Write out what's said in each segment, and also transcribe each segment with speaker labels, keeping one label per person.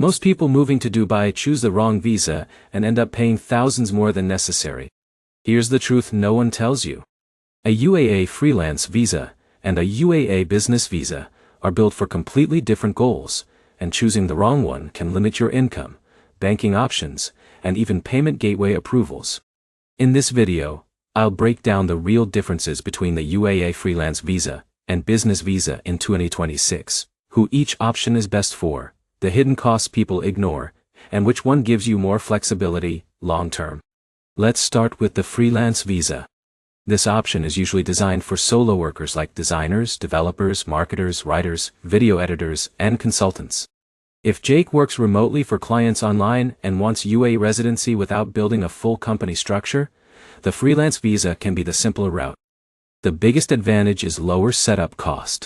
Speaker 1: Most people moving to Dubai choose the wrong visa and end up paying thousands more than necessary. Here's the truth no one tells you. A UAE Freelance visa and a UAE Business visa are built for completely different goals, and choosing the wrong one can limit your income, banking options, and even payment gateway approvals. In this video, I'll break down the real differences between the UAE Freelance visa and Business visa in 2026, who each option is best for, the hidden costs people ignore, and which one gives you more flexibility, long-term. Let's start with the Freelance visa. This option is usually designed for solo workers like designers, developers, marketers, writers, video editors, and consultants. If Jake works remotely for clients online and wants UAE residency without building a full company structure, the Freelance visa can be the simpler route. The biggest advantage is lower setup cost.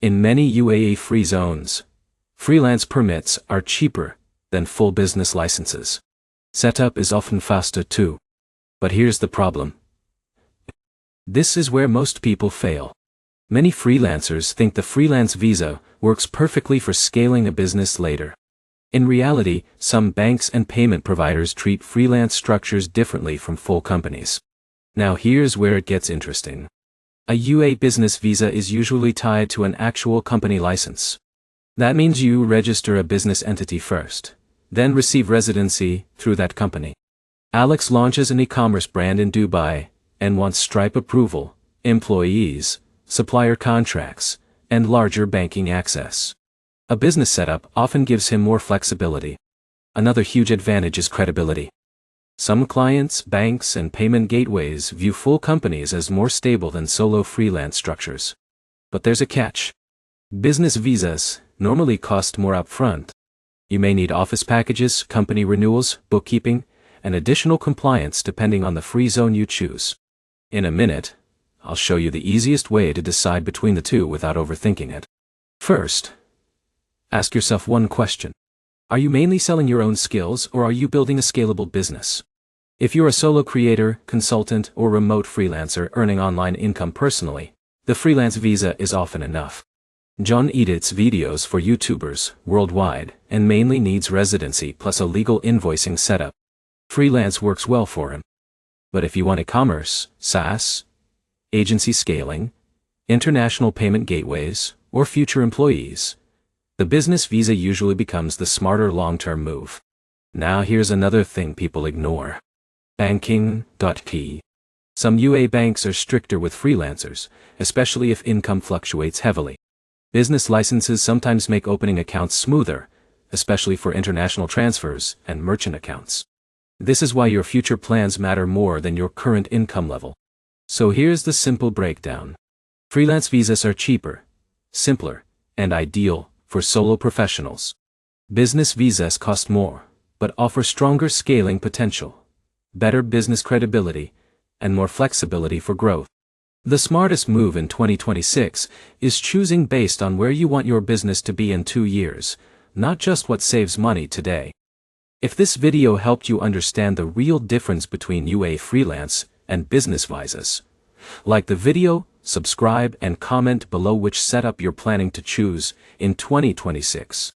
Speaker 1: In many UAE free zones, freelance permits are cheaper than full business licenses. Setup is often faster too. But here's the problem. This is where most people fail. Many freelancers think the freelance visa works perfectly for scaling a business later. In reality, some banks and payment providers treat freelance structures differently from full companies. Now here's where it gets interesting. A UAE business visa is usually tied to an actual company license. That means you register a business entity first, then receive residency through that company. Alex launches an e-commerce brand in Dubai and wants Stripe approval, employees, supplier contracts, and larger banking access. A business setup often gives him more flexibility. Another huge advantage is credibility. Some clients, banks, and payment gateways view full companies as more stable than solo freelance structures. But there's a catch. Business visas normally cost more upfront. You may need office packages, company renewals, bookkeeping, and additional compliance depending on the free zone you choose. In a minute, I'll show you the easiest way to decide between the two without overthinking it. First, ask yourself one question. Are you mainly selling your own skills or are you building a scalable business? If you're a solo creator, consultant, or remote freelancer earning online income personally, the freelance visa is often enough. John edits videos for YouTubers worldwide and mainly needs residency plus a legal invoicing setup. Freelance works well for him. But if you want e-commerce, SaaS, agency scaling, international payment gateways, or future employees, the business visa usually becomes the smarter long-term move. Now here's another thing people ignore. Banking. Key. Some UAE banks are stricter with freelancers, especially if income fluctuates heavily. Business licenses sometimes make opening accounts smoother, especially for international transfers and merchant accounts. This is why your future plans matter more than your current income level. So here's the simple breakdown. Freelance visas are cheaper, simpler, and ideal for solo professionals. Business visas cost more, but offer stronger scaling potential, better business credibility, and more flexibility for growth. The smartest move in 2026 is choosing based on where you want your business to be in 2 years, not just what saves money today. If this video helped you understand the real difference between UAE Freelance and Business visas, like the video, subscribe, and comment below which setup you're planning to choose in 2026.